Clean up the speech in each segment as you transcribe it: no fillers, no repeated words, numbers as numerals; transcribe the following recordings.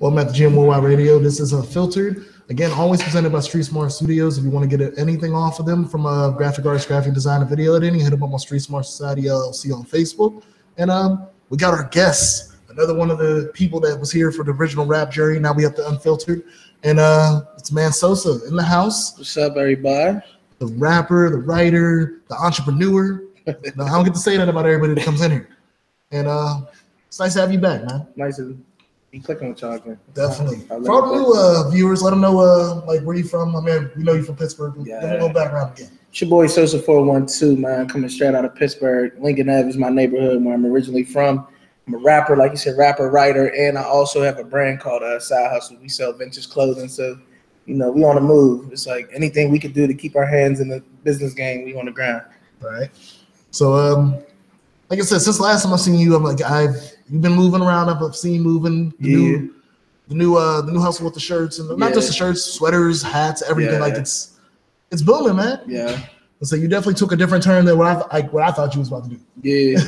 Welcome at the GMOY Radio. This is Unfiltered. Again, always presented by Street Smart Studios. If you want to get anything off of them from graphic arts, graphic design, and video editing, hit them up on Street Smart Society LLC on Facebook. And we got our guests, another one of the people that was here for the original rap journey. Now we have the Unfiltered. And it's man Sosa in the house. What's up, everybody? The rapper, the writer, the entrepreneur. No, I don't get to say that about everybody that comes in here. And it's nice to have you back, man. Nice to be clicking with y'all again. Definitely. For all the new viewers, let them know like where you from. I mean, we know you're from Pittsburgh. Yeah. Give them a little background again. It's your boy Sosa 412, man, coming straight out of Pittsburgh. Lincoln Ave is my neighborhood where I'm originally from. I'm a rapper, like you said, rapper, writer, and I also have a brand called Side Hustle. We sell vintage clothing, so we on the move. It's like anything we could do to keep our hands in the business game, we on the ground. Right. So, like I said, since last time I've seen you, I'm like you've been moving around. I've seen you moving the new hustle with the shirts and not just the shirts, sweaters, hats, everything. Like it's booming, man. Yeah. So you definitely took a different turn than what I thought you was about to do. Yeah.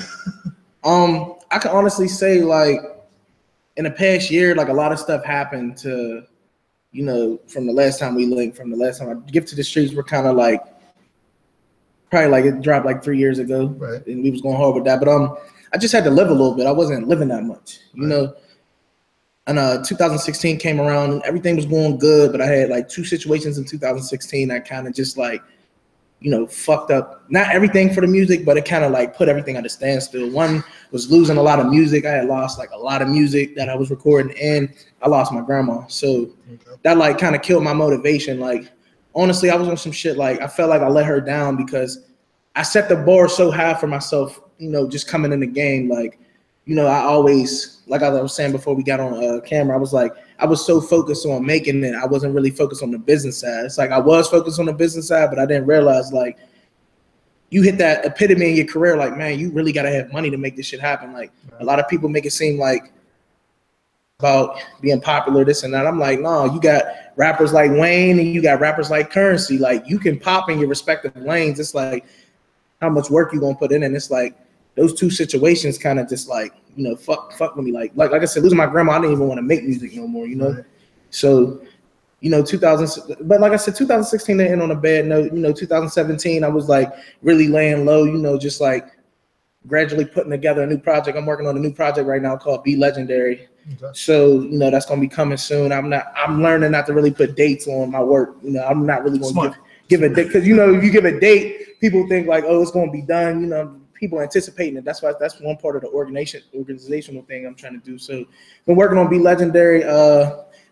I can honestly say, like, in the past year, like a lot of stuff happened to, from the last time we linked, from the last time I Gift to the Streets, we're kind of like, probably like it dropped like 3 years ago, right? And we was going hard with that. But I just had to live a little bit. I wasn't living that much, you know. And 2016 came around and everything was going good, but I had like two situations in 2016 that kind of just like, fucked up, not everything for the music, but it kind of like put everything at a standstill. One was losing a lot of music. I had lost like a lot of music that I was recording, and I lost my grandma. So that like kind of killed my motivation. Like, honestly, I was on some shit. Like, I felt like I let her down because I set the bar so high for myself, just coming in the game. Like, I always, like I was saying before we got on camera, I was like, I was so focused on making it, I wasn't really focused on the business side. It's like I was focused on the business side, but I didn't realize, like, you hit that epitome in your career, like, man, you really got to have money to make this shit happen. Like, a lot of people make it seem like about being popular, this and that. I'm like, no, you got rappers like Wayne and you got rappers like Currency. Like, you can pop in your respective lanes. It's like how much work you gonna put in, and it's like those two situations kind of just like, fuck with me. Like I said, losing my grandma, I didn't even want to make music no more, Right. So, but like I said, 2016 didn't end on a bad note. 2017, I was like really laying low, just like gradually putting together a new project. I'm working on a new project right now called Be Legendary. Okay. So, that's gonna be coming soon. I'm learning not to really put dates on my work. I'm not really gonna give a date, because if you give a date, people think like, oh, it's gonna be done. People anticipating it. That's one part of the organizational thing I'm trying to do. So, been working on Be Legendary.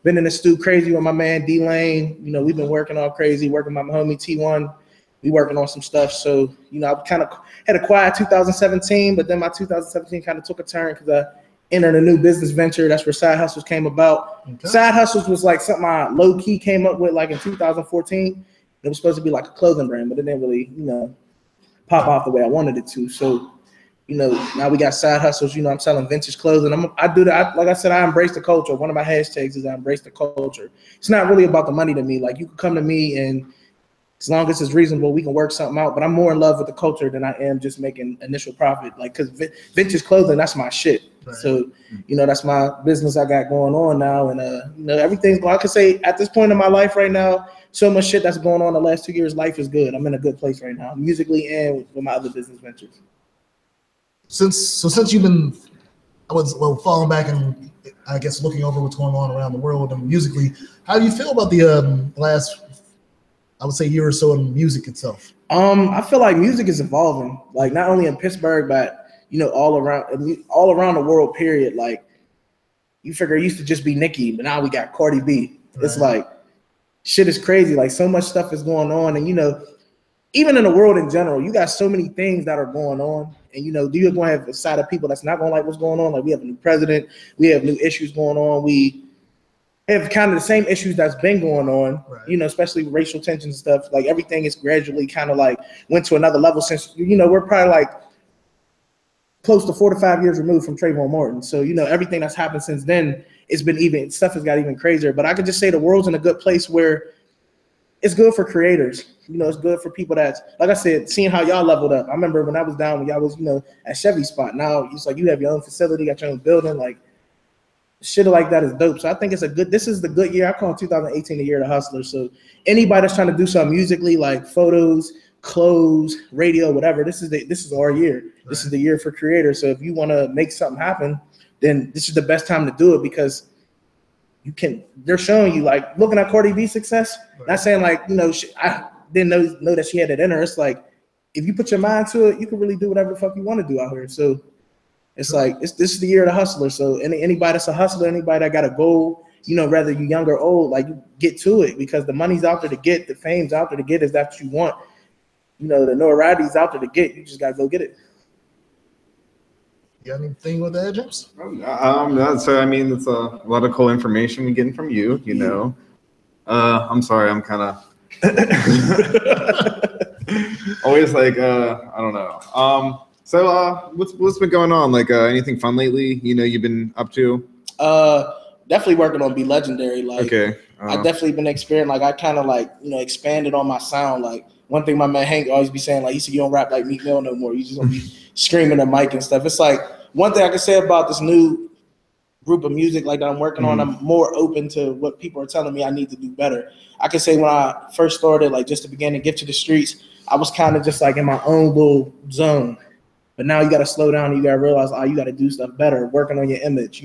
Been in the stew crazy with my man D Lane. We've been working all crazy. Working with my homie T1. We working on some stuff. So, I kind of had a quiet 2017, but then my 2017 kind of took a turn because I entered a new business venture. That's where Side Hustles came about. Okay. Side Hustles was like something I low key came up with like in 2014. It was supposed to be like a clothing brand, but it didn't really, pop off the way I wanted it to. So, now we got Side Hustles. I'm selling vintage clothing. I do that. Like I said, I embrace the culture. One of my hashtags is I embrace the culture. It's not really about the money to me. Like, you can come to me, and as long as it's reasonable, we can work something out. But I'm more in love with the culture than I am just making initial profit. Like, because vintage clothing, that's my shit. Right. So, that's my business I got going on now. And, everything's going, I could say at this point in my life right now, so much shit that's going on the last 2 years, life is good. I'm in a good place right now, musically and with my other business ventures. Since you've been, falling back and I guess looking over what's going on around the world and musically, how do you feel about the last, I would say, year or so in music itself? I feel like music is evolving, like not only in Pittsburgh, but all around the world. Period. Like, you figure it used to just be Nicki, but now we got Cardi B. Right. It's like shit is crazy. Like, so much stuff is going on, and even in the world in general, you got so many things that are going on. And, you're going to have a side of people that's not going to like what's going on. Like, we have a new president. We have new issues going on. We have kind of the same issues that's been going on, right. Especially racial tensions and stuff. Like, everything is gradually kind of like went to another level since, we're probably like close to 4 to 5 years removed from Trayvon Martin. So, everything that's happened since then, stuff has got even crazier. But I could just say the world's in a good place where it's good for creators. It's good for people that's, like I said, seeing how y'all leveled up. I remember when I was down, when y'all was, at Chevy spot. Now it's like you have your own facility, got your own building. Like, shit like that is dope. So I think it's this is the good year. I call 2018 the year of the hustler. So anybody that's trying to do something musically, like photos, clothes, radio, whatever, this is our year. Right. This is the year for creators. So if you want to make something happen, then this is the best time to do it, because they're showing you, like, looking at Cardi B's success, right. Not saying like, I didn't know that she had it in her. It's like, if you put your mind to it, you can really do whatever the fuck you want to do out here. So it's like, this is the year of the hustler. So anybody that's a hustler, anybody that got a goal, whether you young or old, like, you get to it, because the money's out there to get, the fame's out there to get, is that what you want. The notoriety's out there to get. You just gotta go get it. You got anything with that, James? So I mean, it's a lot of cool information we're getting from you. I'm sorry, I'm kind of always like I don't know. So what's been going on? Like anything fun lately? You've been up to? Definitely working on Be Legendary. Like, okay. I've definitely been experiencing. Like, I kind of like expanded on my sound. Like, one thing my man Hank always be saying, like, he said, you don't rap like Meek Mill no more. You just gonna be screaming at mic and stuff. It's like, one thing I can say about this new group of music like that I'm working on, I'm more open to what people are telling me I need to do better. I can say when I first started, like, just to begin to get to the streets, I was kind of just like in my own little zone. But now you got to slow down and you got to realize, you got to do stuff better, working on your image,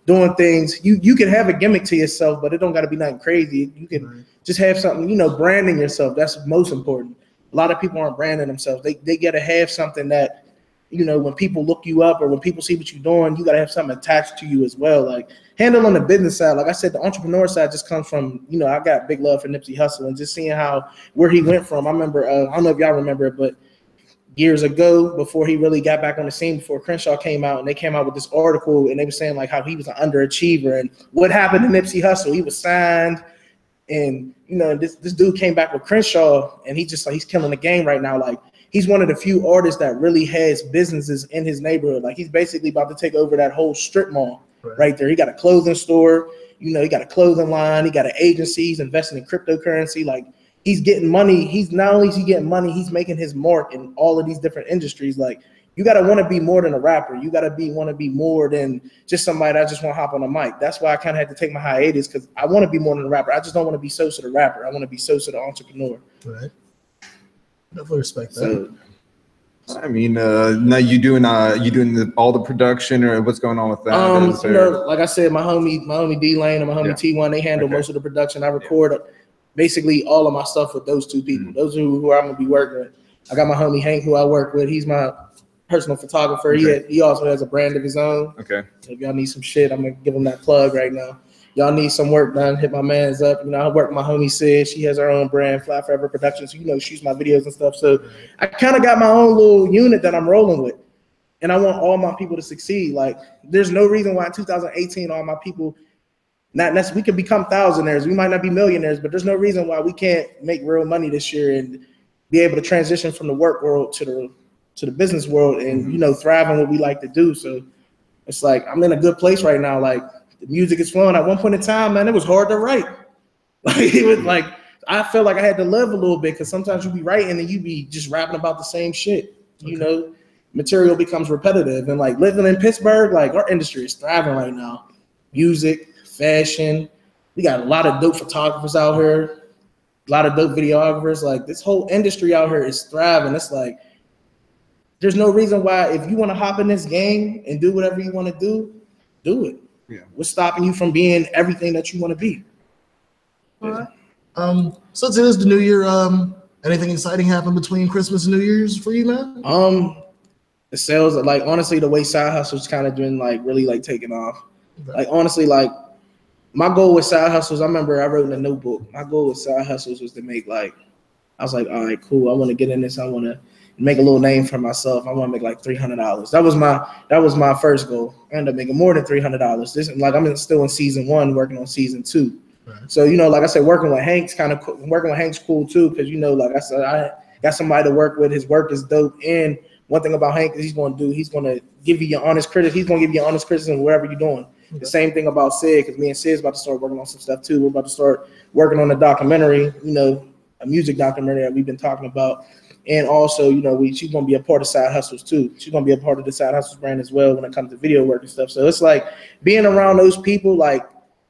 doing things. You can have a gimmick to yourself, but it don't got to be nothing crazy. You can just have something, branding yourself. That's most important. A lot of people aren't branding themselves. They got to have something that, when people look you up or when people see what you're doing, you got to have something attached to you as well. Like, handling the business side, like I said, the entrepreneur side just comes from, I got big love for Nipsey Hussle, and just seeing where he went from. I remember, I don't know if y'all remember it, but years ago, before he really got back on the scene, before Crenshaw came out, and they came out with this article, and they were saying like how he was an underachiever, and what happened to Nipsey Hussle. He was signed, and this dude came back with Crenshaw, and he's killing the game right now. Like, he's one of the few artists that really has businesses in his neighborhood. Like, he's basically about to take over that whole strip mall right there. He got a clothing store, he got a clothing line, he got an agency, he's investing in cryptocurrency. Like, he's getting money. He's not only is he getting money, he's making his mark in all of these different industries. Like, you gotta want to be more than a rapper. You gotta want to be more than just somebody that just want to hop on a mic. That's why I kind of had to take my hiatus, because I want to be more than a rapper. I just don't want to be Sosa the rapper. I want to be Sosa the entrepreneur. Right. Definitely respect that. So, I mean, now you doing all the production, or what's going on with that? Like I said, my homie D Lane and my homie T1, they handle most of the production. I record basically all of my stuff with those two people. Those are who I'm gonna be working with. I got my homie Hank, who I work with. He's my personal photographer. Okay. He also has a brand of his own. Okay. So if y'all need some shit, I'm gonna give him that plug right now. Y'all need some work done, hit my man's up. I work with my homie Sid. She has her own brand, Fly Forever Productions. Shoots my videos and stuff. So I kind of got my own little unit that I'm rolling with. And I want all my people to succeed. Like, there's no reason why in 2018 all my people, we could become thousandaires. We might not be millionaires, but there's no reason why we can't make real money this year and be able to transition from the work world to the business world and, thrive in what we like to do. So it's like, I'm in a good place right now. Like, the music is flowing. At one point in time, man, it was hard to write. Like, it was like, I felt like I had to live a little bit, because sometimes you be writing and you be just rapping about the same shit. Okay. Material becomes repetitive. And like, living in Pittsburgh, like, our industry is thriving right now. Music, fashion. We got a lot of dope photographers out here, a lot of dope videographers. Like, this whole industry out here is thriving. It's like, there's no reason why, if you want to hop in this game and do whatever you want to do it. Yeah. What's stopping you from being everything that you want to be? All right. So it is the new year. Anything exciting happen between Christmas and New Year's for you, man? The sales, like, honestly, the way Side Hustle's kind of been like really like taking off. Okay. Like, honestly, like, my goal with Side Hustles, I remember I wrote in a notebook. My goal with Side Hustles was to make, like, I was like, all right, cool. I want to get in this. I want to make a little name for myself. I want to make like $300. That was my first goal. I ended up making more than $300. This, like, I'm still in season 1, working on season 2. Right. So, like I said, working with Hank's cool too, because, like I said, I got somebody to work with. His work is dope. And one thing about Hank is he's going to give you your honest criticism. He's going to give you your honest criticism wherever you're doing. Okay. The same thing about Sid, because me and Sid's about to start working on some stuff too. We're about to start working on a documentary, a music documentary that we've been talking about. And also, you know, she's gonna be a part of Side Hustles too. She's gonna be a part of the Side Hustles brand as well when it comes to video work and stuff. So it's like being around those people, like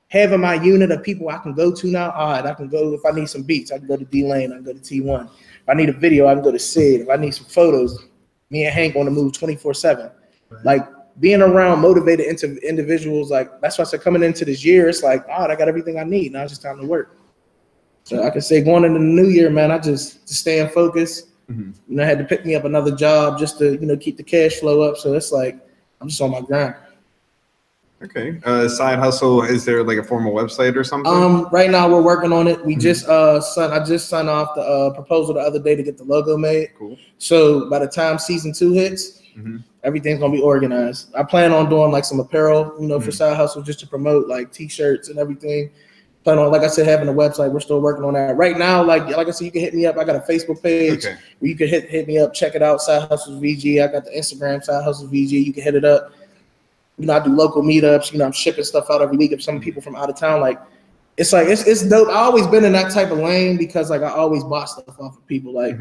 having my unit of people I can go to now. All right, I can go if I need some beats, I can go to D-Lane, I can go to T1. If I need a video, I can go to Sid. If I need some photos, me and Hank on the move 24/7. Right. Like being around motivated individuals, like that's why I said coming into this year, it's like, all right, I got everything I need. Now it's just time to work. So I can say going into the new year, man, I just to stay in focus. You know, I had to pick me up another job just to, you know, keep the cash flow up. So it's like I'm just on my grind. Okay. Side Hustle, is there like a formal website or something? Right now we're working on it. We just I just signed off the proposal the other day to get the logo made. Cool. So by the time season 2 hits, everything's gonna be organized. I plan on doing like some apparel, you know, for Side Hustle just to promote like t-shirts and everything. Plan on, like I said, having a website. We're still working on that. Right now, like I said, you can hit me up. I got a Facebook page where you can hit me up, check it out, Side Hustles VG. I got the Instagram, Side Hustles VG. You can hit it up. You know, I do local meetups. You know, I'm shipping stuff out every week. If some people from out of town, like it's dope. I always been in that type of lane because like I always bought stuff off of people. Like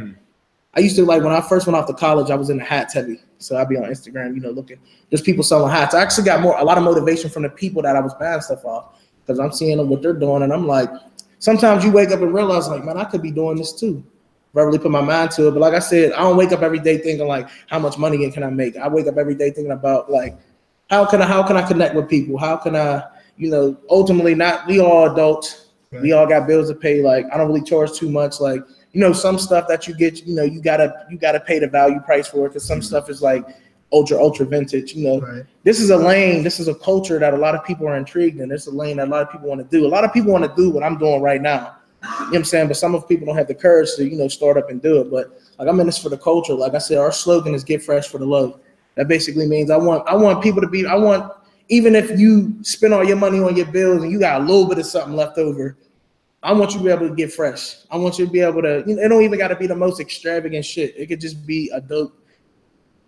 I used to, like when I first went off to college, I was in the hats heavy. So I'd be on Instagram, you know, looking. There's people selling hats. I actually got a lot of motivation from the people that I was buying stuff off. Because I'm seeing them what they're doing, and I'm like, sometimes you wake up and realize, like, man, I could be doing this too. If I really put my mind to it. But like I said, I don't wake up every day thinking like, how much money can I make? I wake up every day thinking about like, how can I connect with people? How can I, you know, ultimately we all adults, we all got bills to pay. Like, I don't really charge too much. Like, you know, some stuff that you get, you know, you gotta pay the value price for it because some stuff is like ultra vintage, you know. This is a lane, this is a culture that a lot of people are intrigued in. It's a lane that a lot of people want to do. A lot of people want to do what I'm doing right now. You know what I'm saying? But some of people don't have the courage to, you know, start up and do it. But like I'm in this for the culture. Like I said, our slogan is get fresh for the low. That basically means I want people to be, even if you spend all your money on your bills and you got a little bit of something left over, I want you to be able to get fresh. I want you to be able to, you know, it don't even got to be the most extravagant shit. It could just be a dope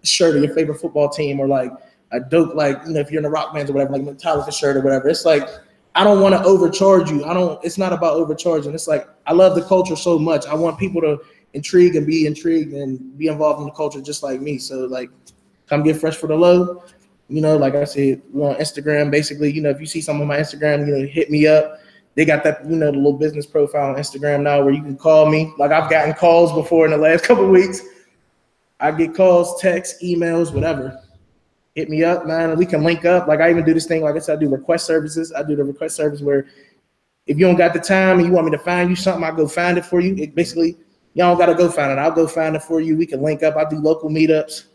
shirt of your favorite football team, or like a dope, like, you know, if you're in the rock bands or whatever, like Metallica shirt or whatever. It's like, I don't want to overcharge you. It's not about overcharging. It's like, I love the culture so much. I want people to be intrigued and be involved in the culture just like me. So like, come get fresh for the low. You know, like I said, we're on Instagram. Basically, you know, if you see some of my Instagram, you know, hit me up. They got that, you know, the little business profile on Instagram now where you can call me. Like I've gotten calls before in the last couple of weeks. I get calls, texts, emails, whatever. Hit me up, man, and we can link up. Like I even do this thing, like I said, I do request services. I do the request service where if you don't got the time and you want me to find you something, I'll go find it for you. It basically, y'all don't gotta go find it. I'll go find it for you. We can link up. I do local meetups.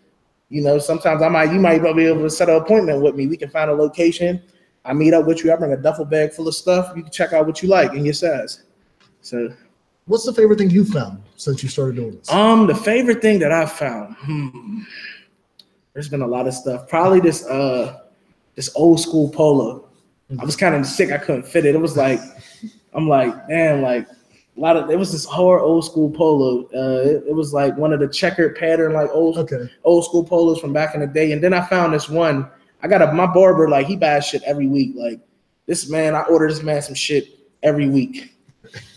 You know, sometimes you might be able to set an appointment with me. We can find a location. I meet up with you. I bring a duffel bag full of stuff. You can check out what you like in your size. So what's the favorite thing you found since you started doing this? The favorite thing that I found, there's been a lot of stuff. Probably this old school polo. I was kind of sick. I couldn't fit it. It was like, I'm like, damn, like it was this hard old school polo. It was like one of the checkered pattern, like old school polos from back in the day. And then I found this one. My barber, like he buys shit every week. Like this man, I order this man some shit every week.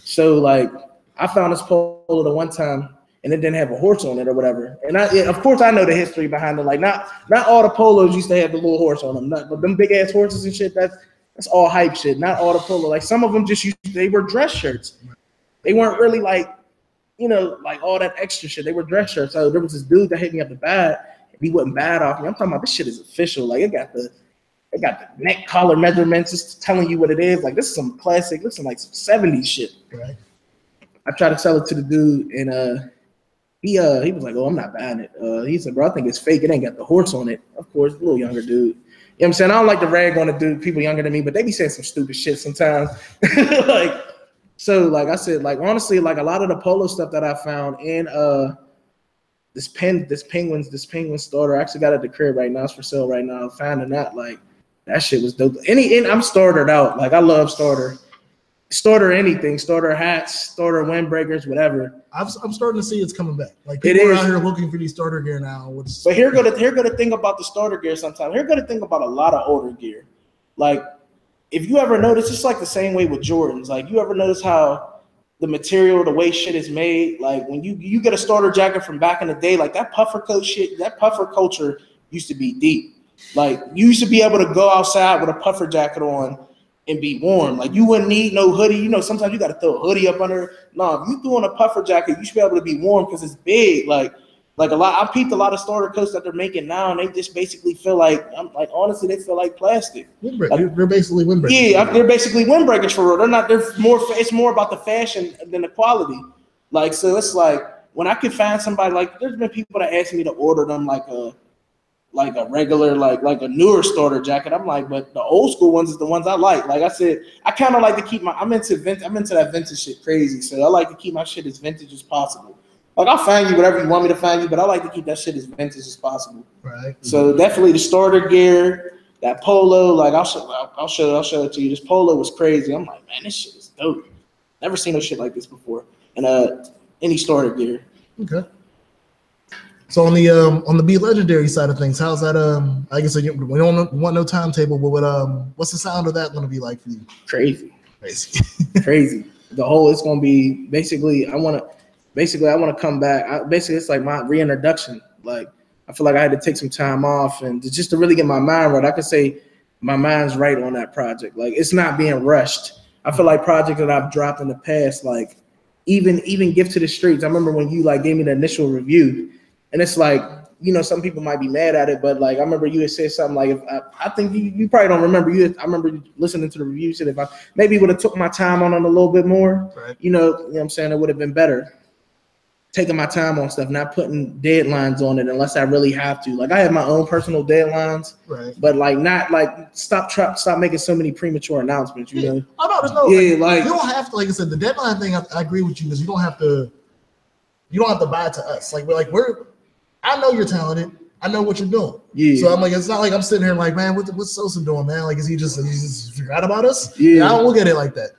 So like I found this polo the one time and it didn't have a horse on it or whatever. And of course I know the history behind it. Like not all the polos used to have the little horse on them, but them big ass horses and shit, that's all hype shit. Not all the polo. Like some of them they were dress shirts. They weren't really like, you know, like all that extra shit. They were dress shirts. So there was this dude that hit me up to buy it. He wouldn't buy it off me. I'm talking about this shit is official. Like it got the neck collar measurements, just telling you what it is. Like this is some classic, looks like some 70s shit. Right. I tried to sell it to the dude, and he was like, "Oh, I'm not buying it." He said, "Bro, I think it's fake. It ain't got the horse on it." Of course, a little younger dude. You know what I'm saying? I don't like to rag on the dude, people younger than me, but they be saying some stupid shit sometimes. Like, so like I said, like honestly, like a lot of the polo stuff that I found in this penguin starter, I actually got it at the crib right now. It's for sale right now. Finding that, like, that shit was dope. I'm startered out. Like I love starter anything, starter hats, starter windbreakers, whatever. I'm starting to see it's coming back. Like people are out here looking for these starter gear now. But here go the thing about the starter gear sometimes. Here go the thing about a lot of older gear. Like if you ever notice, it's like the same way with Jordans. Like you ever notice how the material, the way shit is made. Like when you get a starter jacket from back in the day, like that puffer coat shit, that puffer culture used to be deep. Like you used to be able to go outside with a puffer jacket on and be warm. Like you wouldn't need no hoodie. You know, sometimes you got to throw a hoodie up under. No, if you threw on a puffer jacket, you should be able to be warm because it's big. Like a lot. I peeped a lot of starter coats that they're making now, and they just basically feel like, I'm like, honestly, they feel like plastic. They're basically windbreakers. Yeah, they're basically windbreakers for real. They're not. They're more. It's more about the fashion than the quality. Like so, it's like when I could find somebody like, there's been people that ask me to order them like a regular like a newer starter jacket. I'm like, but the old school ones is the ones I like. Like I said, I kind of like to keep I'm into that vintage shit crazy. So I like to keep my shit as vintage as possible. Like I'll find you whatever you want me to find you, but I like to keep that shit as vintage as possible. Right. So definitely the starter gear, that polo, like I'll show it to you. This polo was crazy. I'm like, man, this shit is dope. Never seen no shit like this before. And any starter gear. Okay. So on the Be Legendary side of things, how's that? I guess we don't want no timetable, but what's the sound of that going to be like for you? Crazy. Crazy. It's going to be basically. I want to come back. It's like my reintroduction. Like I feel like I had to take some time off and just to really get my mind right. I could say my mind's right on that project. Like it's not being rushed. I feel like projects that I've dropped in the past, like even Gift to the Streets. I remember when you like gave me the initial review. And it's like, you know, some people might be mad at it, but like I remember you had said something like, I think you probably don't remember. I remember listening to the review. You said if I maybe would have took my time on it a little bit more, right. you know what I'm saying, it would have been better. Taking my time on stuff, not putting deadlines on it unless I really have to. Like I have my own personal deadlines, right? But like not like stop making so many premature announcements. You know? Oh no, there's no. Yeah, like you don't have to. Like I said, the deadline thing. I agree with you because you don't have to. You don't have to buy it to us. Like we're. I know you're talented. I know what you're doing. Yeah. So I'm like, it's not like I'm sitting here like, man, what's Sosa doing, man? Like, is he just forgot about us? Yeah. I don't look at it like that.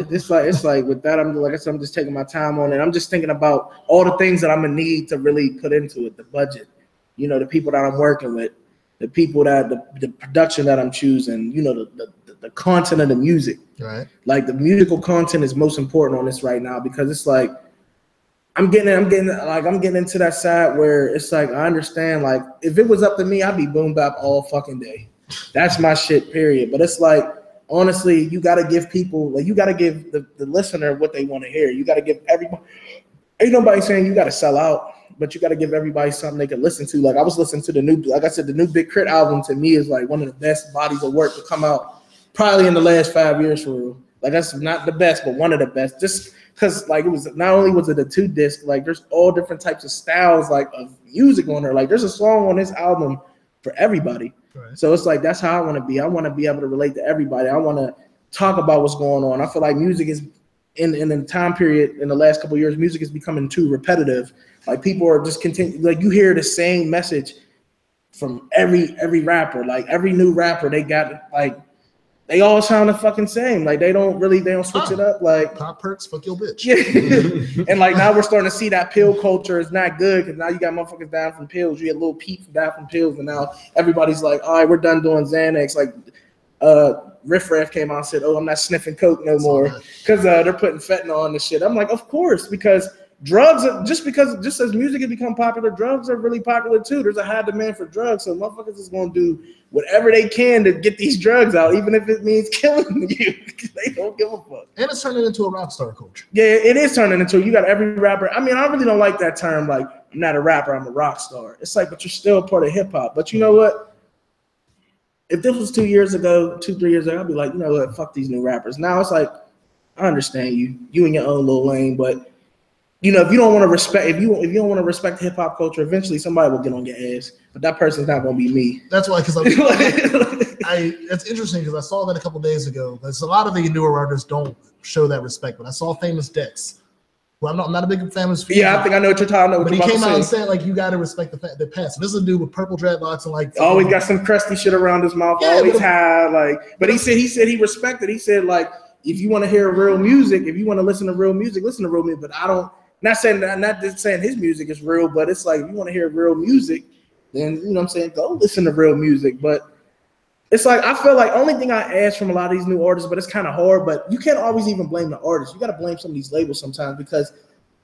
It's like with that, I'm just taking my time on it. I'm just thinking about all the things that I'm gonna need to really put into it. The budget, you know, the people that I'm working with, the people that the production that I'm choosing, you know, the content of the music. Right. Like the musical content is most important on this right now because it's like I'm getting into that side where it's like I understand, like if it was up to me, I'd be boom bap all fucking day. That's my shit, period. But it's like honestly, you gotta give people, like you gotta give the listener what they want to hear. You gotta give everybody. Ain't nobody saying you gotta sell out, but you gotta give everybody something they can listen to. Like I was listening to the new Big Crit album. To me is like one of the best bodies of work to come out probably in the last 5 years for real. Like that's not the best, but one of the best. Just because like it was not only was it a 2-disc, like there's all different types of styles like of music on there. Like there's a song on this album for everybody. Right. So it's like that's how I want to be. I want to be able to relate to everybody. I want to talk about what's going on. I feel like music is in the time period in the last couple of years, music is becoming too repetitive. Like people are just like you hear the same message from every rapper. Like every new rapper, they got like they all sound the fucking same. Like they don't switch it up. Like pop perks, fuck your bitch. Yeah. And like now we're starting to see that pill culture is not good because now you got motherfuckers down from pills. You had Lil Peep down from pills, and now everybody's like, all right, we're done doing Xanax. Like Riff Raff came out and said, oh, I'm not sniffing coke no more because they're putting fentanyl on the shit. I'm like, of course, because drugs are, just as music has become popular, drugs are really popular too. There's a high demand for drugs, so motherfuckers is gonna do whatever they can to get these drugs out, even if it means killing you. They don't give a fuck. And it's turning into a rock star culture. Yeah, it is turning into. You got every rapper. I mean, I really don't like that term. Like, I'm not a rapper, I'm a rock star. It's like, but you're still a part of hip hop. But you know what? If this was 2 years ago, 2-3 years ago, I'd be like, you know what? Fuck these new rappers. Now it's like, I understand you in your own little lane, but you know, if you don't want to respect, if you don't want to respect hip hop culture, eventually somebody will get on your ass. But that person's not gonna be me. That's why, because it's interesting because I saw that a couple days ago. Because a lot of the newer artists don't show that respect. But I saw Famous Dex. Well, I'm not a big fan of his. Yeah, I think I know what you're talking about. But he came out and said like, you got to respect the past. This is a dude with purple dreadlocks and like always got some crusty shit around his mouth. Yeah, always high. Like, but he said he respected. He said like, if you want to hear real music, if you want to listen to real music, listen to real music. But I don't. Not just saying his music is real, but it's like if you want to hear real music, then you know what I'm saying, go listen to real music. But it's like, I feel like only thing I ask from a lot of these new artists, but it's kind of hard, but you can't always even blame the artists. You got to blame some of these labels sometimes because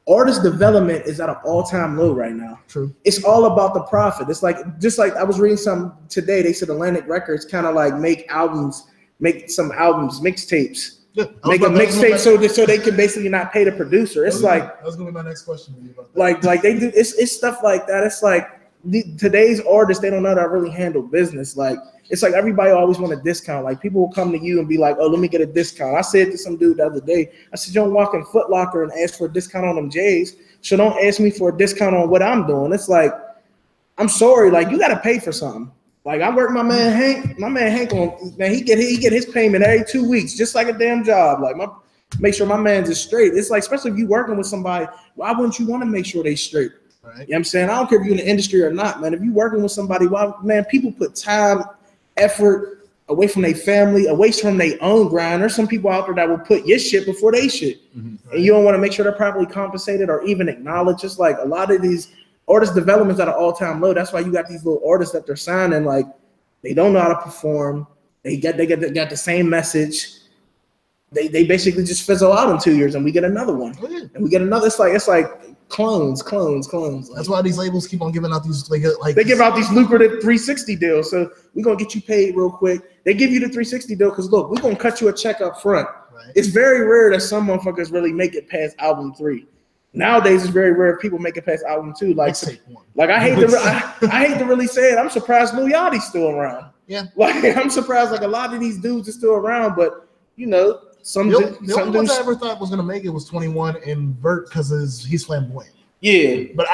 artist development is at an all-time low right now. True. It's all about the profit. It's like, just like I was reading something today, they said Atlantic Records kind of like make some albums, mixtapes. Yeah, make a mixtape so they can basically not pay the producer. It's like, that was gonna be my next question to you about that. Like they do, it's stuff like that. It's like today's artists, they don't know how to really handle business. Like it's like everybody always want a discount. Like people will come to you and be like, oh, let me get a discount. I said to some dude the other day, I said, you don't walk in Foot Locker and ask for a discount on them J's. So don't ask me for a discount on what I'm doing. It's like, I'm sorry, like you gotta pay for something. Like I work my man Hank on, man, he get his payment every 2 weeks, just like a damn job. Like make sure my man's is straight. It's like, especially if you working with somebody, why wouldn't you want to make sure they straight? Right. You know what I'm saying? I don't care if you're in the industry or not, man. If you working with somebody, why, man, people put time, effort away from their family, away from their own grind. There's some people out there that will put your shit before they shit. Mm-hmm. Right. And you don't want to make sure they're properly compensated or even acknowledged. Just like a lot of these artist developments at an all-time low. That's why you got these little artists that they're signing, like they don't know how to perform. They got the same message. They basically just fizzle out in 2 years, and we get another one, and we get another. It's like clones. Like, that's why these labels keep on giving out these like they give out these lucrative 360 deals. So we're gonna get you paid real quick. They give you the 360 deal because look, we're gonna cut you a check up front. Right. It's very rare that some motherfuckers really make it past album 3. Nowadays, it's very rare people make it past album 2. Like I hate to really say it. I'm surprised Lil Yachty's still around. Yeah. Like I'm surprised like a lot of these dudes are still around, but you know, the only ones I ever thought was gonna make it was 21 and Vert because he's flamboyant. Yeah. But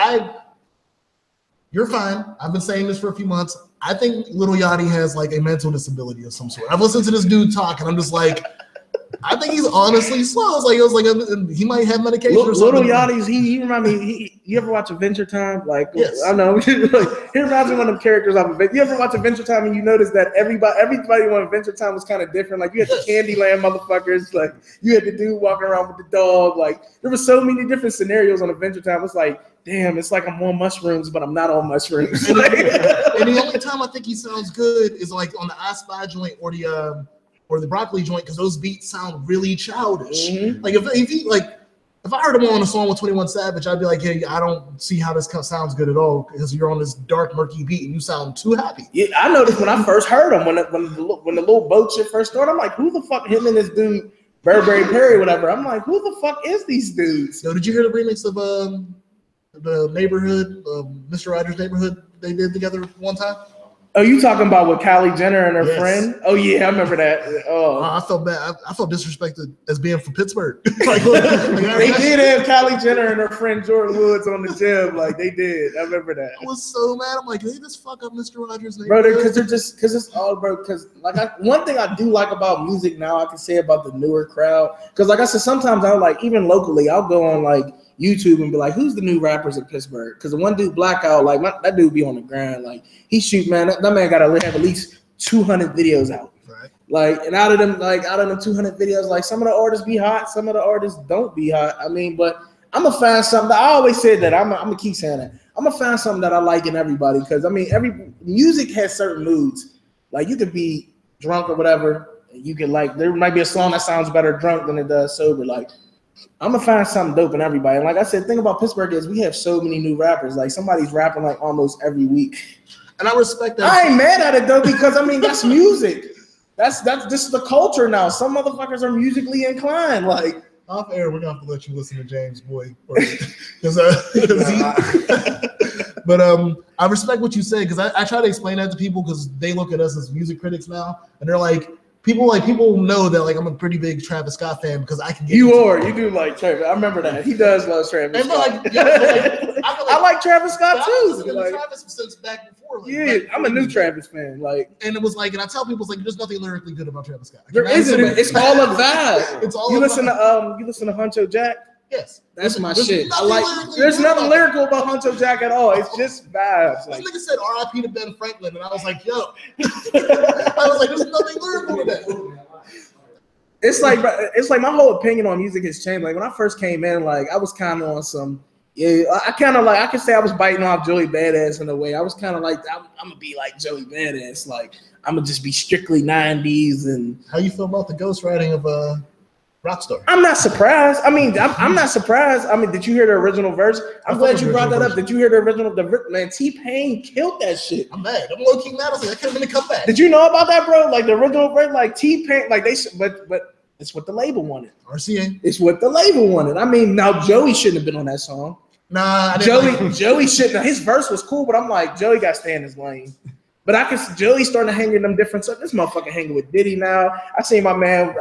you're fine. I've been saying this for a few months. I think Lil Yachty has like a mental disability of some sort. I've listened to this dude talk and I'm just like, I think he's honestly slow. It was like he might have medication or something. Little Yachty's, he remind me. You ever watch Adventure Time? Like, yes. I know. Like, he reminds me of one of them characters off of it. You ever watch Adventure Time and you notice that everybody on Adventure Time was kind of different? Like, you had the Candyland motherfuckers. Like, you had the dude walking around with the dog. Like, there were so many different scenarios on Adventure Time. It's like, damn, it's like I'm on mushrooms, but I'm not on mushrooms. And the only time I think he sounds good is like on the I Spy joint or the Broccoli joint, because those beats sound really childish. Mm-hmm. Like if I heard him on a song with 21 Savage, I'd be like, hey, I don't see how this sounds good at all because you're on this dark, murky beat and you sound too happy. Yeah, I noticed when I first heard him, when the little boat shit first started, I'm like, who the fuck him and this dude Burberry Perry, whatever? I'm like, who the fuck is these dudes? Yo, did you hear the remix of the Neighborhood, Mr. Rogers' Neighborhood they did together one time? Oh, you talking about with Kylie Jenner and her friend? Oh yeah, I remember that. Oh, I felt bad. I felt disrespected as being from Pittsburgh. They did have Kylie Jenner and her friend Jordan Woods on the gym. Like they did. I remember that. I was so mad. I'm like, they just fuck up Mr. Rogers' name, bro. Because it's all, bro. Because one thing I do like about music now, I can say about the newer crowd. Because like I said, sometimes I'll like even locally, I'll go on like YouTube and be like, who's the new rappers in Pittsburgh? Because the one dude, Blackout, like that dude be on the grind. Like he shoot, man. That man gotta have at least 200 videos out. Right. Like, and out of them 200 videos, like some of the artists be hot, some of the artists don't be hot. I mean, but I'm gonna find something. I always said that. I'm gonna keep saying that. I'm gonna find something that I like in everybody. Because I mean, every music has certain moods. Like you could be drunk or whatever. And you can like there might be a song that sounds better drunk than it does sober. Like I'm gonna find something dope in everybody. And like I said, the thing about Pittsburgh is we have so many new rappers. Like somebody's rapping like almost every week. And I respect that. I ain't mad at it though, because I mean that's music. This is the culture now. Some motherfuckers are musically inclined. Like off air, we're gonna have to let you listen to James Boy. But I respect what you say because I try to explain that to people because they look at us as music critics now and they're like, people know that like I'm a pretty big Travis Scott fan because I can get you do like Travis. I remember that. He does love Travis Scott. I like Travis Scott too. Like, Travis since back before. Like, yeah, I'm a new Travis fan. Like, and it was like, and I tell people it's like there's nothing lyrically good about Travis Scott. There isn't. It's all a vibe. It's all. You listen to Huncho Jack. Yes, that's my shit. I like. There's nothing lyrical about Huncho Jack at all. It's just vibes. This nigga said R.I.P. to Ben Franklin, and I was like, yo. I was like, there's nothing lyrical to that. It's like my whole opinion on music has changed. Like when I first came in, like I was kind of on some Yeah, I kind of like, I could say I was biting off Joey Badass in a way. I was kind of like, I'm gonna be like Joey Badass, like I'm gonna just be strictly 90s. And how you feel about the ghostwriting of Rockstar? I'm not surprised. I mean, I'm not surprised. I mean, did you hear the original verse? I'm glad you brought that up. Did you hear the original? Man, T-Pain killed that shit. I'm mad. I'm low-key mad. I was like, that could have been a comeback. Did you know about that, bro? Like the original verse, like T-Pain, like but it's what the label wanted. RCA. It's what the label wanted. I mean, now Joey shouldn't have been on that song. Nah, Joey shouldn't. His verse was cool, but I'm like, Joey got to stay in his lane. But I can see Joey starting to hang in them different stuff. This motherfucker hanging with Diddy now. I'm seeing my man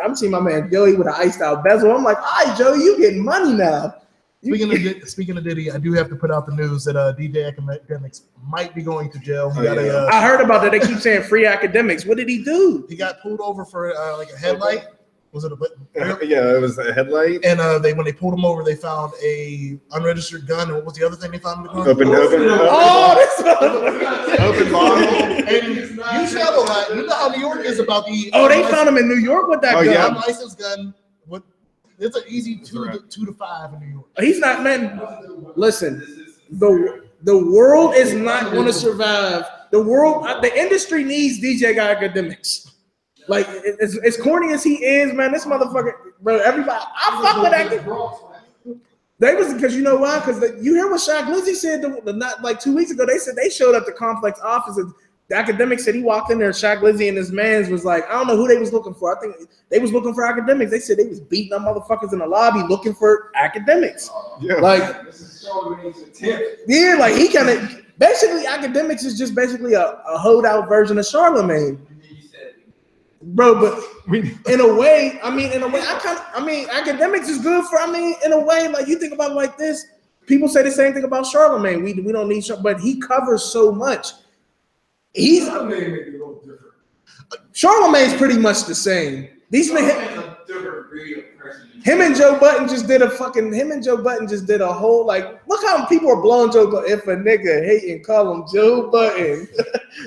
Joey with an iced out bezel. I'm like, all right, Joey, you getting money now. Speaking of Diddy, I do have to put out the news that DJ Academics might be going to jail. I heard about that. They keep saying free academics. What did he do? He got pulled over for like a headlight. Was it yeah, it was a headlight. And when they pulled him over, they found a unregistered gun. And what was the other thing they found in the car? Open bottle. And you travel a lot. You know how New York is about the. Oh, they found him in New York with that gun. Yeah. Unlicensed gun. It's an easy 2 to 5 in New York. He's not, man. Listen, the world is not going to survive. The industry needs DJ Academics. Like, as corny as he is, man, this motherfucker, bro, everybody, I fuck with that. They was, because you know why? Because you hear what Shaq Lizzy said not like 2 weeks ago. They said they showed up to Complex office. And the Academics said he walked in there. Shaq Lizzy and his mans was like, I don't know who they was looking for. I think they was looking for Academics. They said they was beating up motherfuckers in the lobby looking for Academics. Yeah. Like, yeah, like he kind of, basically Academics is just basically a hoed-out version of Charlemagne. Bro, but in a way, Academics is good for, in a way, like you think about it like this, people say the same thing about Charlemagne. We don't need, but he covers so much. Charlemagne's pretty much the same. Him and Joe Budden just did a whole, like, look how people are blowing Joe Budden. If a nigga hating, call him Joe Budden.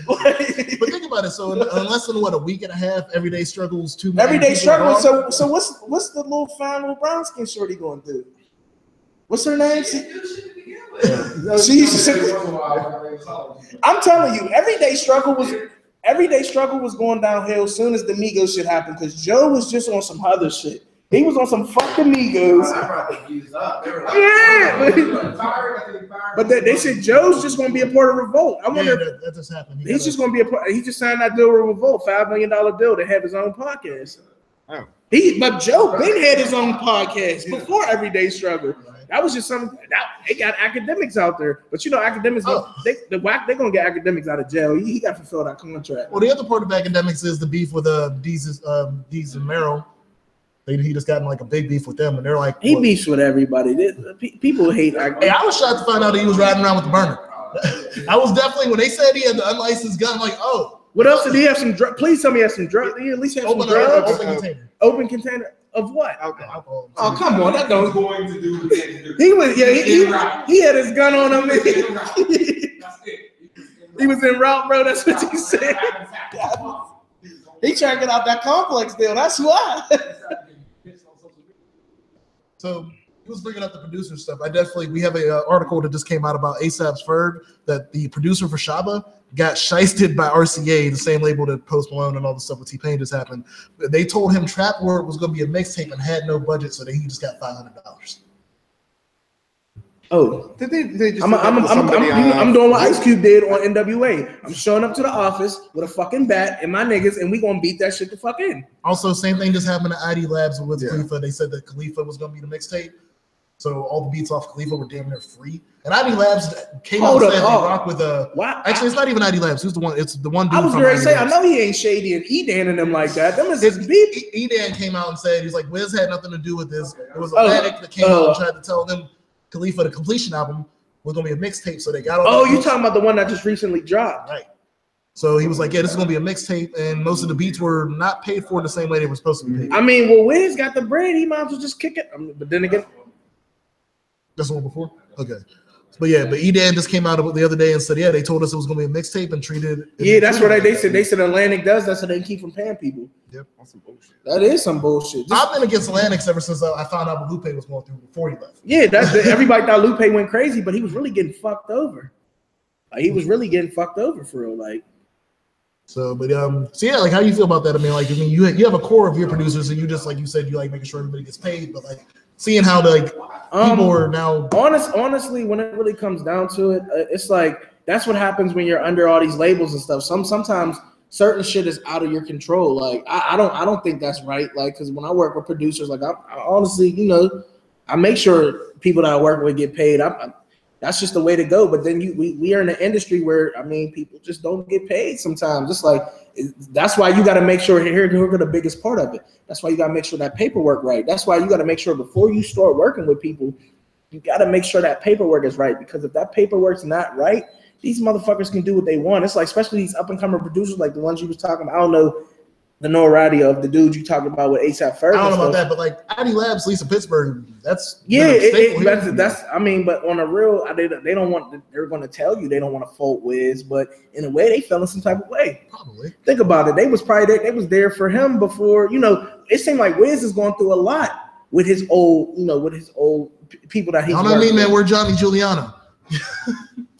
But think about it. So in less than a week and a half, Everyday Struggles 2 million. Everyday Struggles. So what's the little fine little brown skin shorty going to do? What's her name? I'm telling you, Everyday Struggle was going downhill as soon as the Migos shit happened, because Joe was just on some other shit. He was on some fuck the Migos. Yeah, but they said Joe's just going to be a part of Revolt. I wonder that just happened. He's just going to be a part. He just signed that deal with Revolt, $5 million deal to have his own podcast. Oh. But Joe Ben had his own podcast before Everyday Struggle. That was just something. They got Academics out there, but you know, Academics, they're gonna get Academics out of jail. He got to fulfill that contract. Well, the other part of Academics is the beef with Deez and Merrill. He just got in like a big beef with them, and they're like, he beefs with everybody. People hate. Hey, I was shocked to find out that he was riding around with the burner. I was definitely, when they said he had the unlicensed gun, I'm like, oh. What else did he have? Some drugs? Please tell me he has some drugs. Did he at least have some drugs? Open container. Open container of what? Alcohol. Oh, come on, that don't. Going to do. He was, he had his gun on him. He was en route, bro. That's what he said. He trying to get out that complex deal. That's why. So he was bringing up the producer stuff. We have an article that just came out about ASAP's Ferg, that the producer for Shaba got shysted by RCA, the same label that Post Malone and all the stuff with T-Pain just happened. They told him Trap Word was going to be a mixtape and had no budget, so that he just got $500. Oh, Did they just I'm doing what Ice Cube did on NWA. I'm showing up to the office with a fucking bat and my niggas, and we gonna beat that shit the fuck in. Also, same thing just happened to ID Labs with Khalifa. They said that Khalifa was gonna be the mixtape, so all the beats off Khalifa were damn near free. And ID Labs came out and said they rock with a. Wow. Actually, it's not even ID Labs. Who's the one? It's the one dude. I was going to say, I know he ain't shady and Edan and them like that. Them is his beat. Edan came out and said he's like, Wiz had nothing to do with this. It was a addict that came out and tried to tell them Khalifa, the Completion album, was gonna be a mixtape. So they got. Oh, you talking about the one that just recently dropped? Right. So he was like, yeah, this is gonna be a mixtape, and most of the beats were not paid for the same way they were supposed to be paid. I mean, well, Wiz got the bread. He might as well just kick it. But then again, that's the one before. Okay. But yeah, but E-Dan just came out the other day and said, yeah, they told us it was going to be a mixtape and treated it. Yeah, that's what they said. They said Atlantic does that so they can keep from paying people. Yep. That's some bullshit. That is some bullshit. I've been against Atlantic ever since I found out what Lupe was going through before he left. Yeah, everybody thought Lupe went crazy, but he was really getting fucked over. Like, he was really getting fucked over for real. Like, so yeah, like, how do you feel about that? You have a core of your producers, and you just, like you said, you like making sure everybody gets paid, but like seeing how people are now. Honestly, when it really comes down to it, it's like that's what happens when you're under all these labels and stuff. Sometimes certain shit is out of your control. Like, I don't think that's right. Like, because when I work with producers, like I honestly, I make sure people that I work with get paid. That's just the way to go. But then we are in an industry where, people just don't get paid sometimes. It's like, that's why you got to make sure, here's the biggest part of it. That's why you got to make sure that paperwork right. That's why you got to make sure before you start working with people, you got to make sure that paperwork is right. Because if that paperwork's not right, these motherfuckers can do what they want. It's like, especially these up-and-coming producers, like the ones you was talking about. I don't know the notoriety of the dudes you talking about with ASAP Ferg. I don't know about that, but like Addy Labs, Lisa Pittsburgh, that's but on a real, they don't want. They're going to tell you they don't want to fault Wiz, but in a way they felt in some type of way. Probably. Think about it. They was there for him before. It seemed like Wiz is going through a lot with his old, people that he's. I don't mean, man, we're Johnny Giuliano.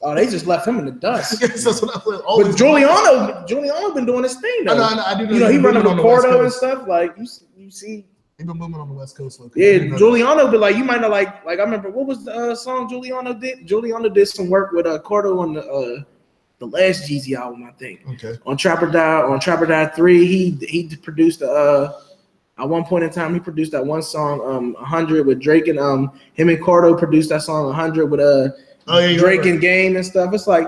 Oh, they just left him in the dust. Yes, that's what I feel. But Giuliano been doing his thing though. I do know. He running with Cordo and stuff. Like you see, he been moving on the West Coast. Yeah, Giuliano, but like you might not like I remember what was the song Giuliano did. Giuliano did some work with Cordo on the last Jeezy album, I think. Okay. On Trapper Die 3, he produced at one point in time he produced that one song 100 with Drake, and him and Cordo produced that song 100 with Drake and Game and stuff. It's like,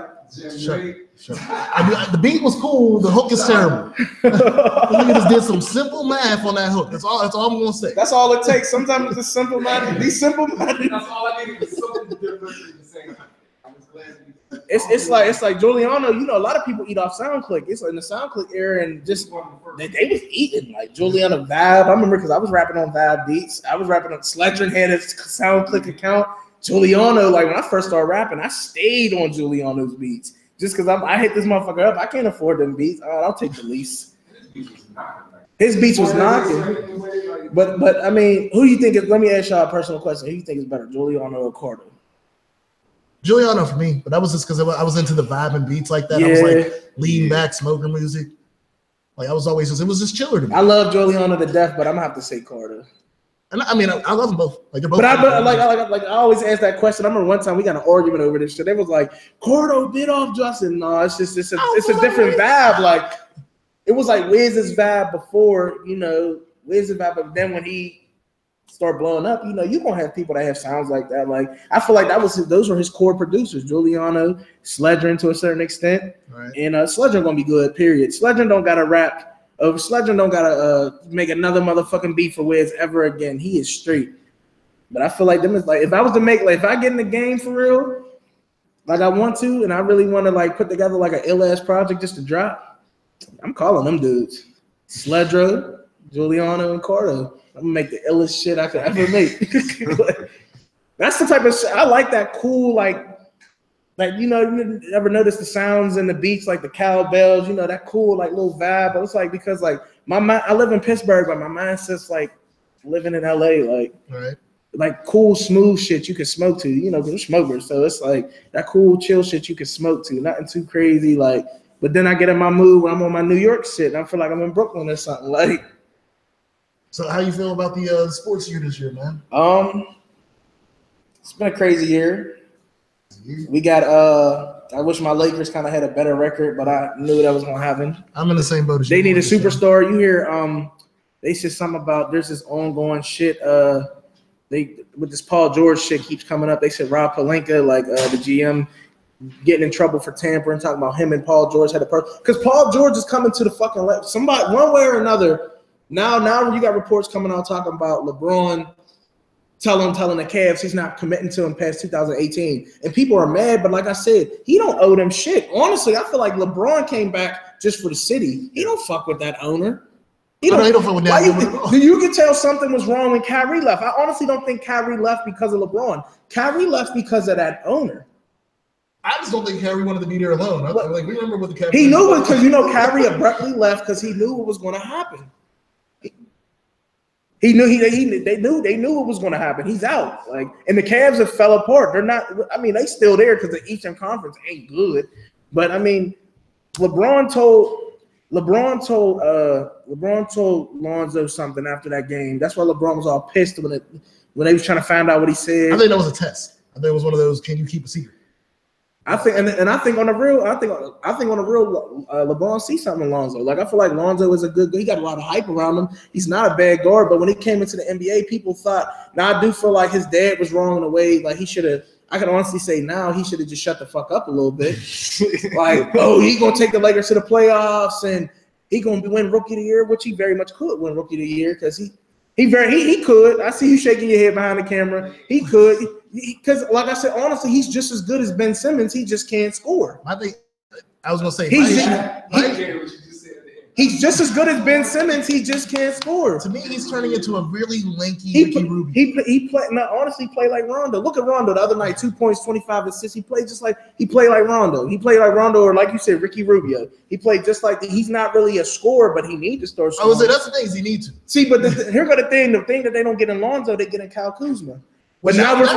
sure. The beat was cool. The hook is terrible. Nigga just did some simple math on that hook. That's all I'm gonna say. That's all it takes. Sometimes it's just simple math. Be simple math. That's all I needed was something different to say. I was glad. It's like Giuliano. A lot of people eat off SoundClick. It's like in the SoundClick era, and just they was eating like Giuliano Vibe. I remember because I was rapping on Vibe beats. I was rapping on Sledger had a SoundClick account. Giuliano, like when I first started rapping, I stayed on Giuliano's beats just because I hit this motherfucker up. I can't afford them beats. I'll take the lease. His beats was knocking. But who do you think is? Let me ask y'all a personal question. Who do you think is better, Giuliano or Cordo? Giuliano for me, but that was just because I was into the vibe and beats like that. Yeah. I was like leaning back, smoking music. Like I was always it was just chiller to me. I love Giuliano to death, but I'm gonna have to say Cordo. And I love them both. Like they're both. But I always ask that question. I remember one time we got an argument over this shit. They was like, Cordo bit off Justin. No, it's a different vibe. Like it was like Wiz's vibe before, Wiz's vibe. But then when he started blowing up, you're gonna have people that have sounds like that. Like I feel like those were his core producers, Giuliano, Sledger to a certain extent, right. And Sledger gonna be good. Period. Sledger don't gotta rap. Sledger don't gotta make another motherfucking beat for Wiz ever again. He is straight. But I feel like them is like if I was to make if I get in the game for real, like I want to, and I really want to like put together like an ill ass project just to drop, I'm calling them dudes. Sledger, Giuliano, and Cordo. I'm gonna make the illest shit I could ever make. That's the type of shit I like. That cool you ever notice the sounds and the beats, like the cowbells, that cool, like little vibe. But it's like, because like my mind, I live in Pittsburgh, but my mindset's like living in LA, like, right. Like cool, smooth shit you can smoke to, because we're smokers. So it's like that cool, chill shit you can smoke to, nothing too crazy. Like, but then I get in my mood when I'm on my New York shit and I feel like I'm in Brooklyn or something. Like, so how you feel about the sports year this year, man? It's been a crazy year. We got I wish my Lakers kind of had a better record, but I knew that was gonna happen. I'm in the same boat as you. They need a superstar. You hear they said something about there's this ongoing shit. They with this Paul George shit keeps coming up. They said Rob Pelinka, like the GM, getting in trouble for tampering, talking about him and Paul George had a person because Paul George is coming to the fucking somebody one way or another. Now you got reports coming out talking about LeBron telling the Cavs he's not committing to him past 2018. And people are mad, but like I said, he don't owe them shit. Honestly, I feel like LeBron came back just for the city. He don't fuck with that owner. He don't fuck with that owner. You can tell something was wrong when Kyrie left. I honestly don't think Kyrie left because of LeBron. Kyrie left because of that owner. I just don't think Kyrie wanted to be there alone. I'm like, we remember what the Kyrie. He knew it because Kyrie abruptly left because he knew what was going to happen. He knew they knew what was going to happen. He's out. Like, and the Cavs have fell apart. They're not. I mean, they still there because the Eastern Conference ain't good. But I mean, LeBron told Lonzo something after that game. That's why LeBron was all pissed when they was trying to find out what he said. I think that was a test. I think it was one of those. Can you keep a secret? I think, and I think on the real, LeBron sees something in Lonzo. Like, I feel like Lonzo is a good. He got a lot of hype around him. He's not a bad guard, but when he came into the NBA, people thought. Now I do feel like his dad was wrong in a way. Like, he should have. I can honestly say now he should have just shut the fuck up a little bit. Like, oh, he gonna take the Lakers to the playoffs and he gonna win Rookie of the Year, which he very much could win Rookie of the Year because he could. I see you shaking your head behind the camera. He could. Because, like I said, honestly, he's just as good as Ben Simmons. He just can't score. I think I was gonna say he's just as good as Ben Simmons. He just can't score. To me, he's turning into a really lanky Ricky Rubio. He played like Rondo. Look at Rondo the other night. 2 points, 25 assists. He played like Rondo. He played like Rondo, or like you said, Ricky Rubio. He played just like he's not really a scorer, but he needs to start scoring. I would say that's the thing. He needs to see. But here go the thing. The thing that they don't get in Lonzo, they get in Kyle Kuzma. But now we're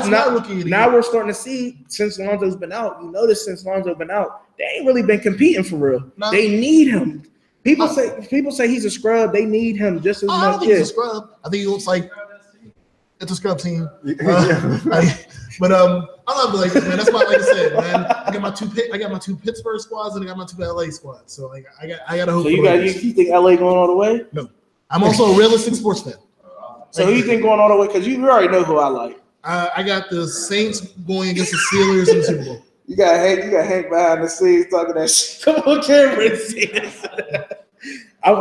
starting to see, since Lonzo's been out, you notice since Lonzo's been out, they ain't really been competing for real. No. They need him. People say he's a scrub. They need him just as much. I don't think he's a scrub. I think he looks like it's a scrub team. But I'm not the Lakers, man. That's my, like I said, man. I got my two Pittsburgh squads and I got my two LA squads. So like I got to hope. So you think LA going all the way? No, I'm also a realistic sports fan. So who you think going all the way? Because you already know who I like. I got the Saints going against the Steelers in the Super Bowl. You got Hank behind the scenes talking that shit. Come on camera and see this.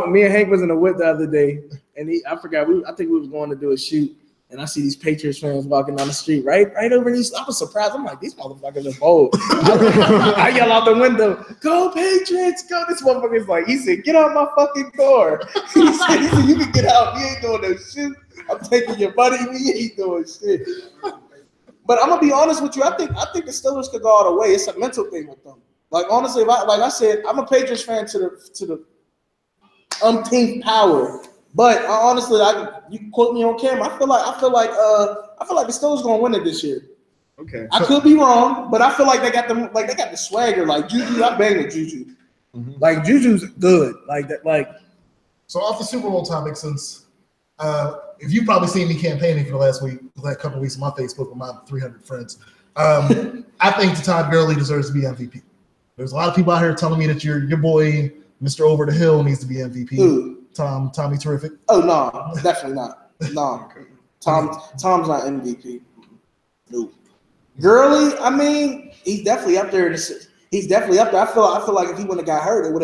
Me and Hank was in the whip the other day, and I think we was going to do a shoot, and I see these Patriots fans walking down the street right over these. I was surprised. I'm like, these motherfuckers are bold. I yell out the window, "Go Patriots, go!" This motherfucker's like, he said, "Get out my fucking car." He said, "You can get out. You ain't doing no shit. I'm taking your money. We ain't doing shit." But I'm gonna be honest with you. I think the Steelers could go all the way. It's a mental thing with them. Like, honestly, like I said, I'm a Patriots fan to the umpteenth power. But honestly, you quote me on camera. I feel like the Steelers gonna win it this year. Okay. I could be wrong, but I feel like they got the swagger. Like Juju, I bang with Juju. Mm-hmm. Like Juju's good. Like that. Like. So off the Super Bowl topic, since. If you've probably seen me campaigning for the last couple of weeks on my Facebook with my 300 friends, I think Todd Gurley deserves to be MVP. There's a lot of people out here telling me that your boy, Mr. Over the Hill, needs to be MVP. Who? Tommy Terrific. Oh no, definitely not. No, Tom's not MVP. No. Gurley, I mean, he's definitely up there. He's definitely up there. I feel like if he wouldn't have got hurt, it would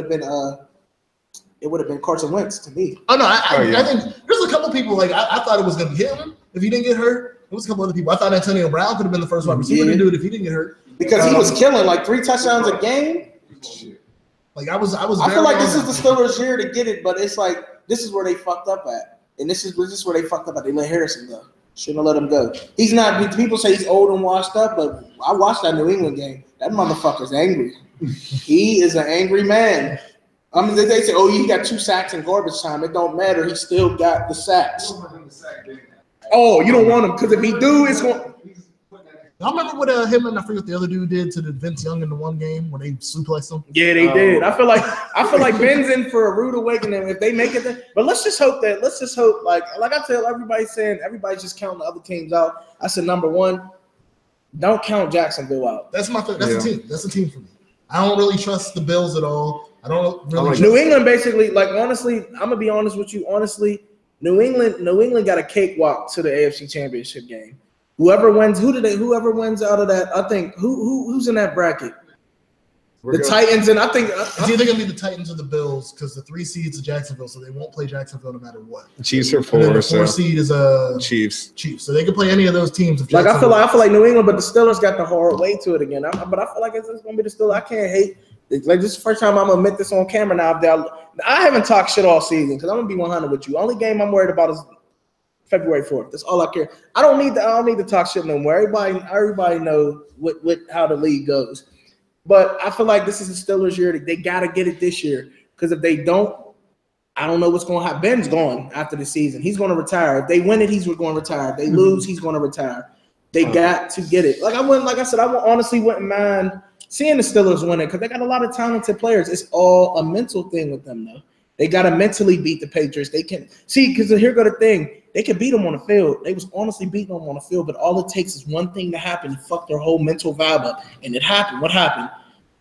have been Carson Wentz to me. Oh no, I think there's a couple people like I thought it was gonna be him if he didn't get hurt. There was a couple other people. I thought Antonio Brown could have been the first wide receiver to do it if he didn't get hurt. Because he was killing like 3 touchdowns a game. Like I was. I feel like this is the Steelers' year to get it, but it's like this is where they fucked up at, and this is where they fucked up at. They let Harrison go. Shouldn't have let him go. He's not. People say he's old and washed up, but I watched that New England game. That motherfucker's angry. He is an angry man. I mean, they say, "Oh, he got 2 sacks in garbage time." It don't matter. He still got the sacks. Oh, you don't want him because if he do, it's going. I remember what him and I forget what the other dude did to the Vince Young in the one game where they suplexed him. Yeah, they did. I feel like Ben's in for a rude awakening if they make it there. But let's just hope, like I tell everybody, saying everybody's just counting the other teams out. I said number 1, don't count Jacksonville out. That's my that's a team. That's a team for me. I don't really trust the Bills at all. I don't really. New England basically, like honestly, I'm gonna be honest with you. Honestly, New England got a cakewalk to the AFC Championship game. Whoever wins out of that, I think who's in that bracket? Titans, and I think it's either gonna be the Titans or the Bills because the 3 seeds are Jacksonville, so they won't play Jacksonville no matter what. Chiefs are 4. And then the 4 seed is Chiefs. So they can play any of those teams. Like I feel like New England, but the Steelers got the hard way to it again. But I feel like it's gonna be the Steelers. I can't hate. Like this is the first time I'm gonna admit this on camera now. I haven't talked shit all season because I'm gonna be 100 with you. Only game I'm worried about is February 4th. That's all I care. I don't need to talk shit no more. Everybody knows how the league goes. But I feel like this is the Steelers' year. They got to get it this year because if they don't, I don't know what's going to happen. Ben's gone after the season. He's going to retire. If they win it, he's going to retire. If they lose, he's going to retire. They got to get it. Like I said, honestly wouldn't mind seeing the Steelers win it because they got a lot of talented players. It's all a mental thing with them, though. They got to mentally beat the Patriots. They can see because here go the thing. They could beat them on the field. They was honestly beating them on the field, but all it takes is one thing to happen to fuck their whole mental vibe up. And it happened. What happened?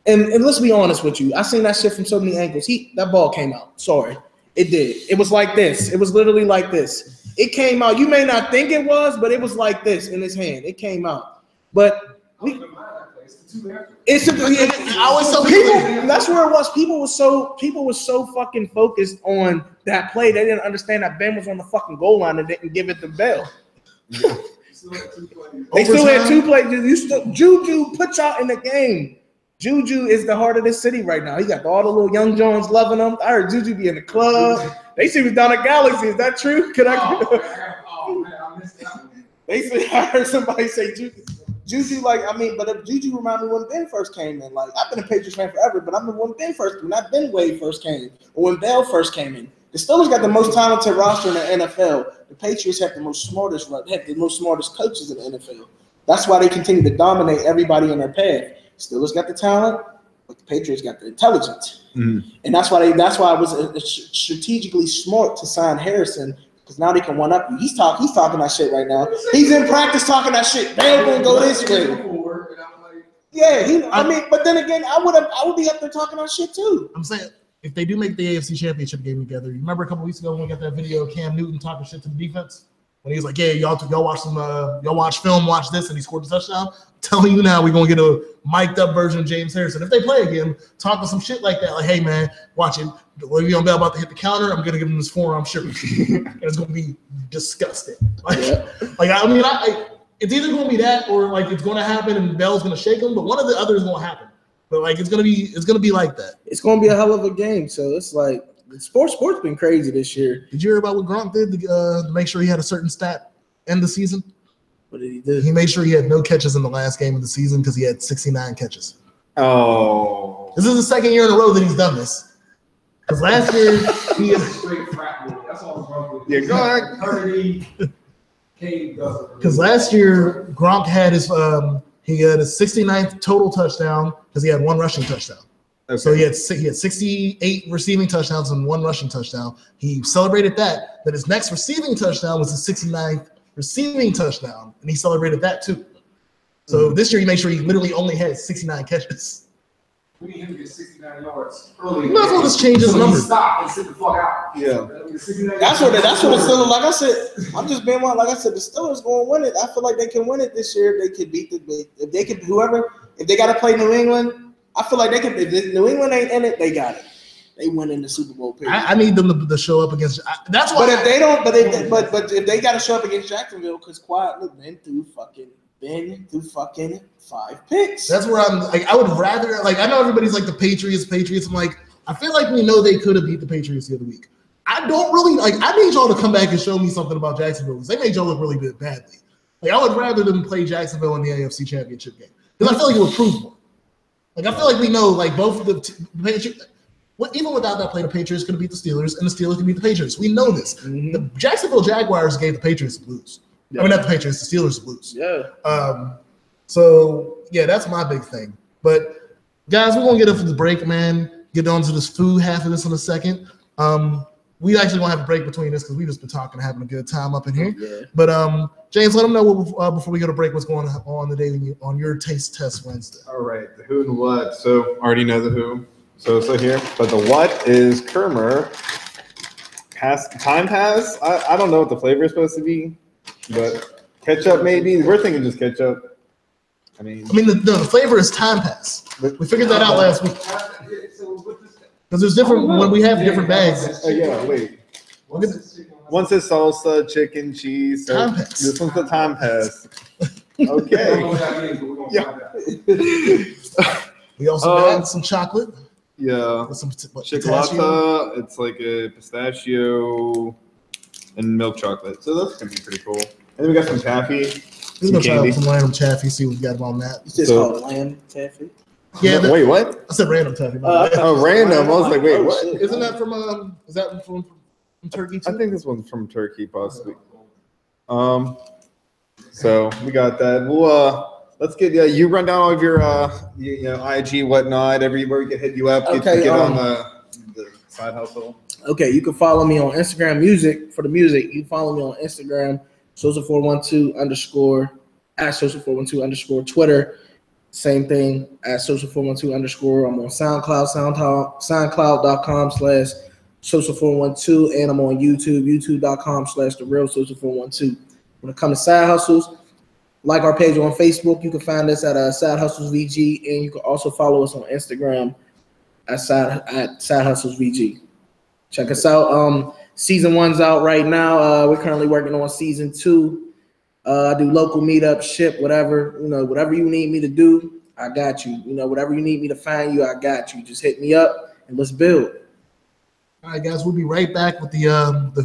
And let's be honest with you. I seen that shit from so many angles. That ball came out. Sorry. It did. It was like this. It was literally like this. It came out. You may not think it was, but it was like this in his hand. It came out. But I always tell people that's where it was. People were so fucking focused on that play. They didn't understand that Ben was on the fucking goal line and didn't give it to Bell. They still had 2 plays. Juju put y'all in the game. Juju is the heart of this city right now. He got all the little young Jones loving him. I heard Juju be in the club. They see me down at Galaxy. Is that true? Could I? Oh man, I missed that one. I heard somebody say Juju, but if Juju remind me when Ben first came in. Like, I've been a Patriots fan forever, but I remember when Ben Wade first came, or when Bell first came in. The Steelers got the most talented roster in the NFL. The Patriots have the smartest coaches in the NFL. That's why they continue to dominate everybody in their path. Steelers got the talent, but the Patriots got the intelligence, and that's why it was strategically smart to sign Harrison because now they can one up you. He's talking that shit right now. He's in practice talking that shit. Bell gonna go this way. Yeah, but then again, I would be up there talking that shit too. I'm saying if they do make the AFC Championship game together, you remember a couple weeks ago when we got that video of Cam Newton talking shit to the defense? When he was like, "Yeah, y'all watch film, watch this," and he scored a touchdown. I'm telling you now, we're gonna get a mic'd up version of James Harrison. If they play again, talking some shit like that, like, "Hey man, watch it. Le'Veon Bell about to hit the counter. I'm gonna give him this forearm shirt." And it's gonna be disgusting. It's either gonna be that or like it's gonna happen and Bell's gonna shake him, but one of the other is gonna happen. But like it's gonna be like that. It's gonna be a hell of a game. So it's like. Sports been crazy this year. Did you hear about what Gronk did to make sure he had a certain stat end the season? What did he do? He made sure he had no catches in the last game of the season because he had 69 catches. Oh. This is the second year in a row that he's done this. Because last year he had straight frat boy. That's all Gronk Yeah, go ahead. Because last year Gronk had his 69th total touchdown because he had 1 rushing touchdown. Okay. So he had 68 receiving touchdowns and 1 rushing touchdown. He celebrated that. Then his next receiving touchdown was his 69th receiving touchdown, and he celebrated that too. So this year he made sure he literally only had 69 catches. We need him to get 69 yards early. You might as well just change his number. Stop and sit the fuck out. Yeah. That's what the Steelers. Like I said, I'm just being one. Like I said, the Steelers going to win it. I feel like they can win it this year. If they could beat if they got to play New England. I feel like they can. If New England ain't in it, they got it. They win in the Super Bowl. I need them to show up against. That's why. But if they don't, but if they got to show up against Jacksonville, because quietly been through fucking 5 picks. That's where I'm like. I would rather I know everybody's like the Patriots. I'm like, I feel like we know they could have beat the Patriots the other week. I don't really like. I need y'all to come back and show me something about Jacksonville because they made y'all look really good badly. Like I would rather them play Jacksonville in the AFC Championship game because I feel like it would prove more. Like I feel like we know, like both of the Patriots, even without that play, the Patriots could beat the Steelers, and the Steelers could beat the Patriots. We know this. Mm-hmm. The Jacksonville Jaguars gave the Patriots the blues. Yeah. I mean, not the Patriots, the Steelers the blues. Yeah. So yeah, that's my big thing. But guys, we're gonna get up for the break, man. Get on to this food half of this in a second. We actually gonna have a break between this because we just been talking and having a good time up in here. Yeah. But James, let them know before we go to break what's going on today on your Taste Test Wednesday. All right, the who and what. So already know the who. Sosa here, but the what is Kermer. Time pass. I don't know what the flavor is supposed to be, but ketchup maybe. We're thinking just ketchup. I mean the flavor is time pass. We figured that out last week. Because there's different when we have different bags. Oh yeah, wait. One says salsa, chicken, cheese. So time pass. This one's the time pass. Okay. Yeah. We also add some chocolate. Yeah. With some chocolate. It's like a pistachio and milk chocolate. So that's gonna be pretty cool. And then we got some taffy. We're gonna try some lamb taffy. See what we got on that. It's just called lamb taffy. Yeah. Wait, what? I said random taffy. Oh, random. I was like, wait, what? Isn't that from is that from Turkey too? I think this one's from Turkey, possibly. So we got that. We'll let's get you run down all of your IG whatnot, everywhere we can hit you up. Get on the side hustle. Okay, you can follow me on Instagram for the music. You follow me on Instagram, Sosa412_ at Sosa412_ Twitter, same thing at Sosa412_ I'm on SoundCloud, SoundCloud.com/Sosa412, and I'm on YouTube, YouTube.com/TheRealSosa412. When it comes to side hustles, like our page on Facebook, you can find us at Side Hustles VG, and you can also follow us on Instagram at Side Hustles VG. Check us out. Season 1's out right now. We're currently working on season 2. I do local meetups, ship, whatever. Whatever you need me to do, I got you. Whatever you need me to find you, I got you. Just hit me up and let's build. All right, guys, we'll be right back with the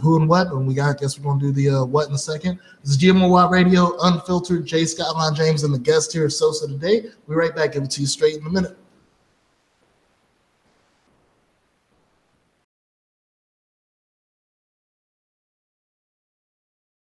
who and what, and I guess we're gonna do the what in a second. This is GMO Watt Radio, Unfiltered. Jay Scott, James, and the guest here, Sosa today. We'll be right back. Give it to you straight in a minute.